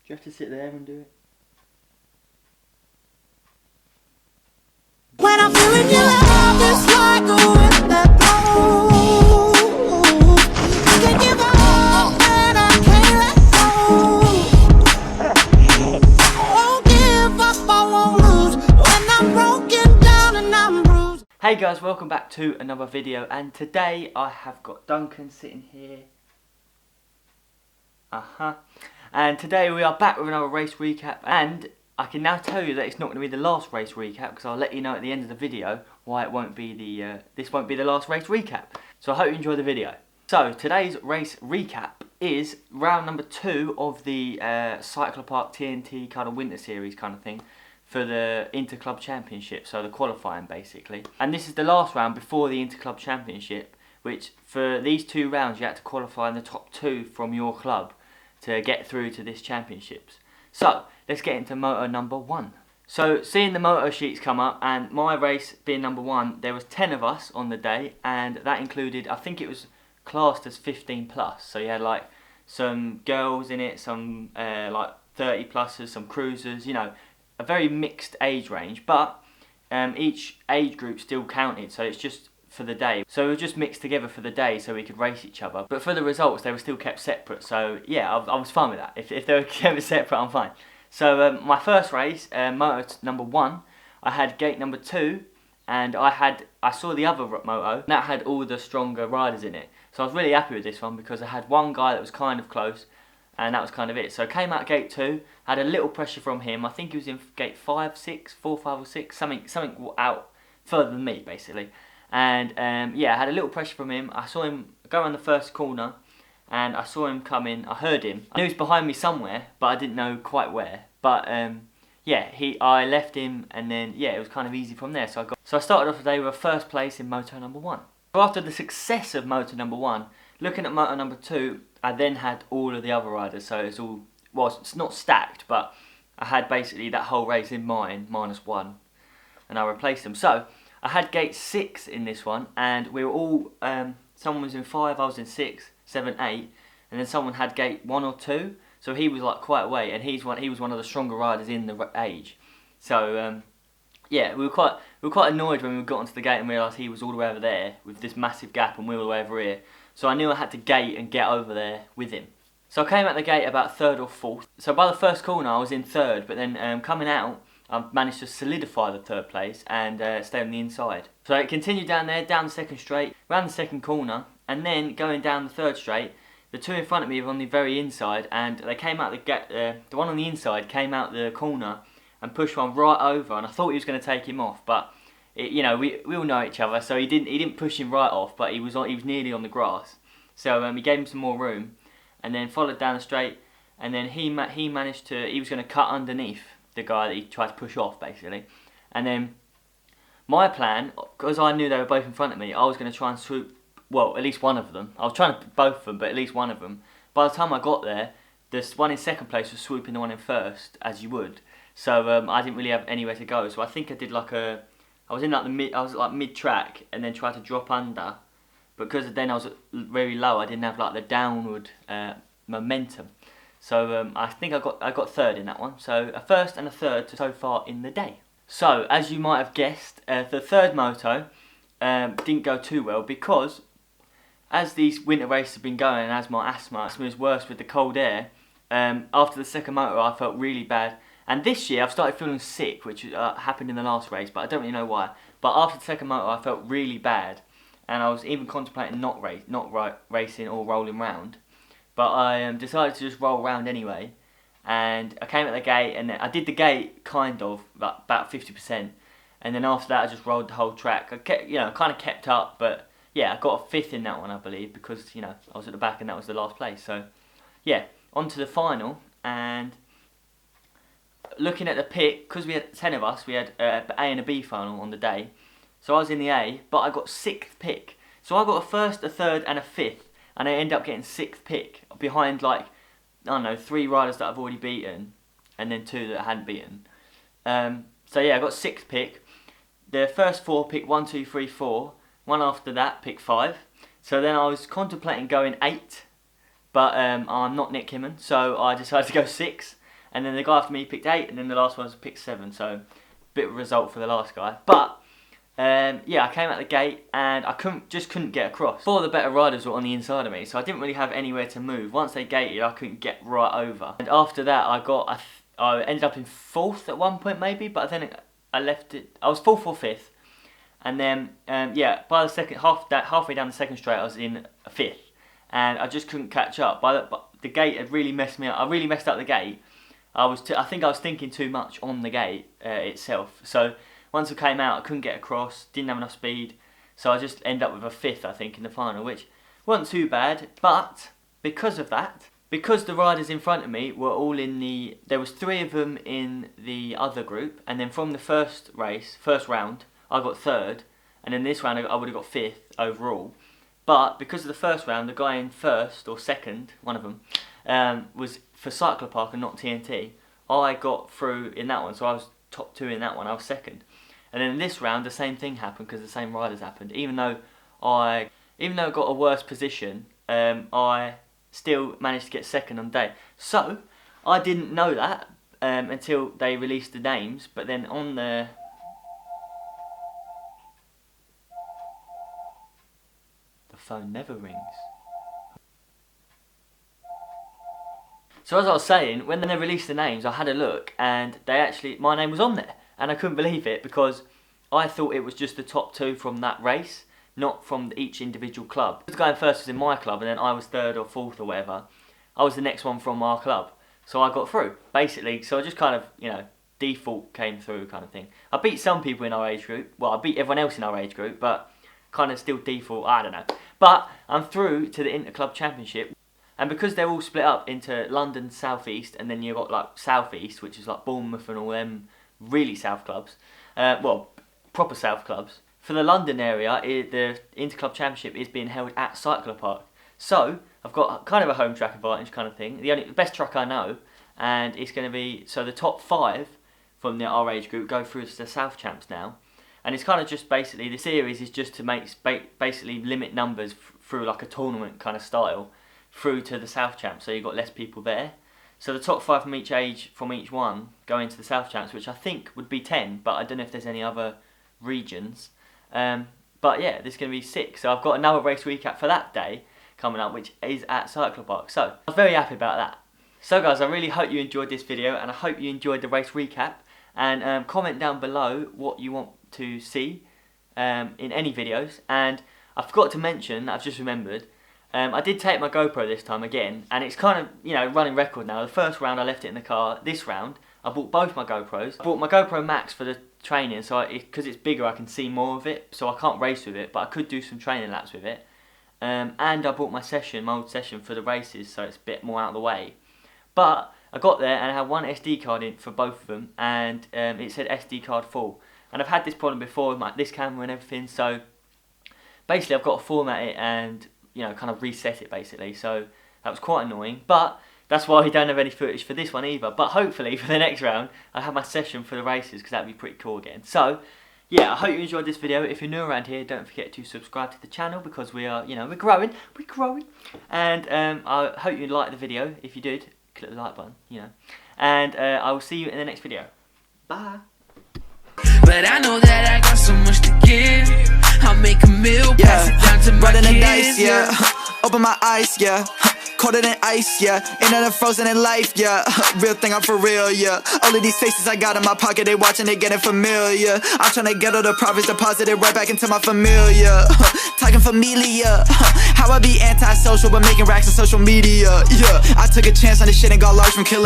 Do you have to sit there and do it? When I'm feeling your love, it's like a wind that blows. Can't give up and I can't let go. Won't give up, I won't lose. When I'm broken down and I'm bruised. Hey guys, welcome back to another video, and today I have got Duncan sitting here. And today we are back with another race recap, and I can now tell you that it's not going to be the last race recap, because I'll let you know at the end of the video why it won't be this won't be the last race recap. So I hope you enjoy the video. So today's race recap is round number 2 of the Cyclopark TNT kind of winter series kind of thing for the Interclub Championship, so the qualifying basically. And this is the last round before the Interclub Championship, which for these 2 rounds you had to qualify in the top 2 from your club to get through to this championships. So let's get into moto number 1. So seeing the moto sheets come up, and my race being number 1, there was 10 of us on the day, and that included, I think it was classed as 15 plus. So you had like some girls in it, some like 30 pluses, some cruisers, you know, a very mixed age range, but each age group still counted, so it's just for the day. So we were just mixed together for the day so we could race each other. But for the results, they were still kept separate, so yeah, I was fine with that. If they were kept separate, I'm fine. So my first race, moto number 1, I had gate number 2, and I saw the other moto, that had all the stronger riders in it. So I was really happy with this one because I had one guy that was kind of close, and that was kind of it. So I came out gate 2, had a little pressure from him. I think he was in gate 5, 6, 4, 5 or 6, something out further than me basically. And yeah, I had a little pressure from him. I saw him go around the first corner, and I saw him come in. I heard him. I knew he was behind me somewhere, but I didn't know quite where. But yeah, I left him, and then yeah, it was kind of easy from there. So I started off the day with a first place in moto number 1. So after the success of moto number 1, looking at moto number 2, I then had all of the other riders. So it's all, well, it's not stacked, but I had basically that whole race in mine -1, and I replaced them. So I had gate 6 in this one, and we were all, someone was in 5, I was in 6, 7, 8, and then someone had gate 1 or 2, so he was like quite away, and he was one of the stronger riders in the age. So yeah, we were quite annoyed when we got onto the gate and realised he was all the way over there with this massive gap, and we were all the way over here. So I knew I had to gate and get over there with him. So I came out the gate about 3rd or 4th. So by the first corner I was in 3rd, but then coming out, I managed to solidify the 3rd place and stay on the inside. So it continued down there, down the 2nd straight, round the 2nd corner, and then going down the 3rd straight. The 2 in front of me were on the very inside, and they came out the gate. The one on the inside came out the corner and pushed one right over, and I thought he was going to take him off, but you know, we all know each other, so he didn't push him right off, but he was nearly on the grass. So he gave him some more room, and then followed down the straight, and then he was going to cut underneath the guy that he tried to push off basically. And then my plan, because I knew they were both in front of me, I was going to try and swoop, well, at least one of them. I was trying to put both of them, but at least one of them. By the time I got there, this one in 2nd place was swooping the one in 1st, as you would. So I didn't really have anywhere to go. So I think I did like I was like mid-track, and then tried to drop under. Because then I was very low, I didn't have like the downward momentum. So I think I got 3rd in that one. So a 1st and a 3rd so far in the day. So as you might have guessed, the 3rd moto didn't go too well, because as these winter races have been going, and as my asthma is worse with the cold air, after the 2nd moto I felt really bad. And this year I've started feeling sick, which happened in the last race, but I don't really know why. But after the 2nd moto I felt really bad, and I was even contemplating not racing or rolling round. But I decided to just roll around anyway, and I came at the gate, and I did the gate kind of like about 50%, and then after that I just rolled the whole track. I kept, you know, kind of kept up, but yeah, I got a 5th in that one, I believe, because you know I was at the back and that was the last place. So yeah, on to the final. And looking at the pick, because we had 10 of us, we had a and a B final on the day. So I was in the A, but I got 6th pick. So I got a 1st, a 3rd, and a 5th. And I ended up getting 6th pick behind, like, I don't know, 3 riders that I've already beaten, and then 2 that I hadn't beaten. So yeah, I got 6th pick. The first 4 picked 1, 2, 3, 4. One after that picked 5. So then I was contemplating going 8, but I'm not Nick Kimman, so I decided to go 6. and then the guy after me picked 8, and then the last one was picked 7. So bit of a result for the last guy. But yeah, I came out the gate and I just couldn't get across. 4 of the better riders were on the inside of me, so I didn't really have anywhere to move. Once they gated, I couldn't get right over. And after that, I ended up in 4th at one point maybe, but then I left it. I was 4th or 5th, and then yeah, by the second halfway down the second straight, I was in 5th, and I just couldn't catch up. But the gate had really messed me up. I really messed up the gate. I think I was thinking too much on the gate itself. So once I came out, I couldn't get across, didn't have enough speed, so I just ended up with a 5th, I think, in the final, which wasn't too bad. But because of that, because the riders in front of me were all there was 3 of them in the other group, and then from the first round, I got 3rd, and then this round I would have got 5th overall. But because of the first round, the guy in 1st or 2nd, one of them, was for Cyclopark and not TNT. I got through in that one, so I was top 2 in that one. I was 2nd. And then in this round, the same thing happened because the same riders happened. Even though I got a worse position, I still managed to get 2nd on the day. So I didn't know that until they released the names. But then on the phone never rings. So as I was saying, when they released the names, I had a look, and my name was on there, and I couldn't believe it because I thought it was just the top 2 from that race, not from each individual club. The guy in 1st was in my club, and then I was 3rd or 4th or whatever. I was the next one from our club, so I got through basically. So I just kind of, you know, default came through kind of thing. I beat some people in our age group. Well, I beat everyone else in our age group, but kind of still default. I don't know. But I'm through to the Interclub Championship. And because they're all split up into London South East, and then you've got like South East, which is like Bournemouth and all them really South clubs, well, proper South clubs. For the London area, the Interclub Championship is being held at Cyclopark. So I've got kind of a home track advantage kind of thing. The best track I know, and it's going to be, so the top 5 from our age group go through to the South Champs now. And it's kind of just basically, the series is just to basically limit numbers through like a tournament kind of style through to the South Champs, so you've got less people there. So the top 5 from each age, from each one, go into the South Champs, which I think would be 10, but I don't know if there's any other regions. But yeah, this is going to be sick. So I've got another race recap for that day coming up, which is at Cyclopark. So I was very happy about that. So guys, I really hope you enjoyed this video, and I hope you enjoyed the race recap. And comment down below what you want to see in any videos. And I forgot to mention, I've just remembered, I did take my GoPro this time again, and it's kind of, you know, running record now. The first round I left it in the car. This round I bought both my GoPros. I bought my GoPro Max for the training, so because it's bigger I can see more of it, so I can't race with it, but I could do some training laps with it. And I bought my old session for the races, so it's a bit more out of the way. But I got there and I had one SD card in for both of them, and it said SD card full. And I've had this problem before with this camera and everything, so basically I've got to format it and, you know, kind of reset it basically. So that was quite annoying, but that's why we don't have any footage for this one either. But hopefully for the next round I have my session for the races, because that'd be pretty cool again. So yeah, I hope you enjoyed this video. If you're new around here, don't forget to subscribe to the channel, because we are, you know, we're growing. And I hope you liked the video. If you did, click the like button, you know. And I will see you in the next video. Bye. But I know that I got so much to give. I'll make a meal, pass it down to my Running the kids. dice, yeah. Open my eyes, yeah. Colder than ice, yeah. Ain't nothing frozen in life, yeah. Real thing, I'm for real, yeah. All of these faces I got in my pocket, they watching, they getting familiar. I'm trying to get all the profits deposited right back into my familia. Talking familia. How I be antisocial but making racks on social media, yeah. I took a chance on this shit and got large from killing